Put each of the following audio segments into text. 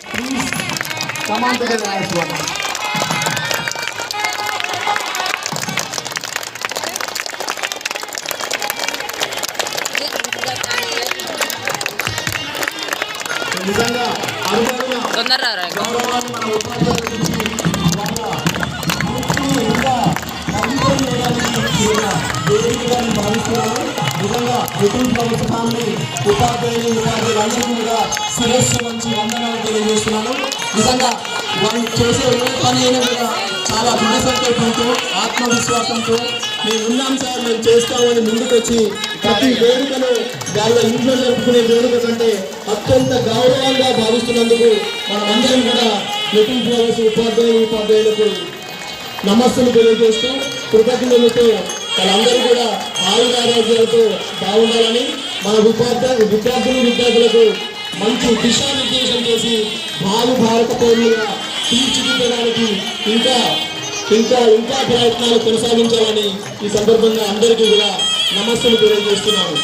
Please come on together as one. నిజంగా అరుదైన గౌరవాన్ని మన ఉపాధ్యాయుల గురించి ఇంకా మరింత వేదికగా భావిస్తున్నాను. నిజంగా నిపుణ ప్రభుత్వ ఫ్యామిలీ ఉపాధ్యాయులందరికీ కూడా శిరస్సు మంచి వందనాలు తెలియజేస్తున్నాను. నిజంగా వాళ్ళు చేసే ఏ పని అయినా కూడా చాలా దృఢ సంకల్పంతో ఆత్మవిశ్వాసంతో మేము ఉన్నాం సార్, మేము చేస్తామని ముందుకు వచ్చి ప్రతి వేడుకను వాళ్ళ ఇంట్లో జరుపుకునే వేడుక కంటే అత్యంత గౌరవంగా భావిస్తున్నందుకు మనమందరం కూడా నిపుణ ప్రభుత్వ ఉపాధ్యాయులకు నమస్సులు తెలియజేస్తూ కృతజ్ఞతలతో వాళ్ళందరూ కూడా ఆయురారోగ్యాలతో బాగుండాలని మన విద్యార్థులకు మంచి దిశానిర్దేశం చేసి భారత పౌరులుగా తీర్చిదిద్దడానికి ఇంకా ఇంకా ఇంకా ప్రయత్నాలు కొనసాగించాలని ఈ సందర్భంగా అందరికీ కూడా నమస్సులు తెలియజేస్తున్నాను.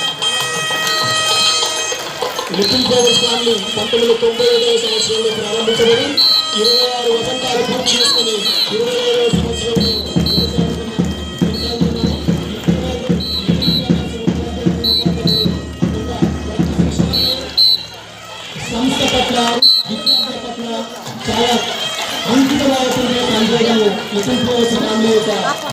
లిటిల్ ఫ్లవర్స్ ఫ్యామిలీ 1997వ సంవత్సరంలో ప్రారంభించబడి 26 వసంతాలు పూర్తి చేసుకుని 27వ సంవత్సరంలో సంస్థ పట్ల విద్యార్థుల పట్ల చాలా అంకిత భావంతో పనిచేయడం లిటిల్ ఫ్లవర్స్ ఫ్యామిలీ యొక్క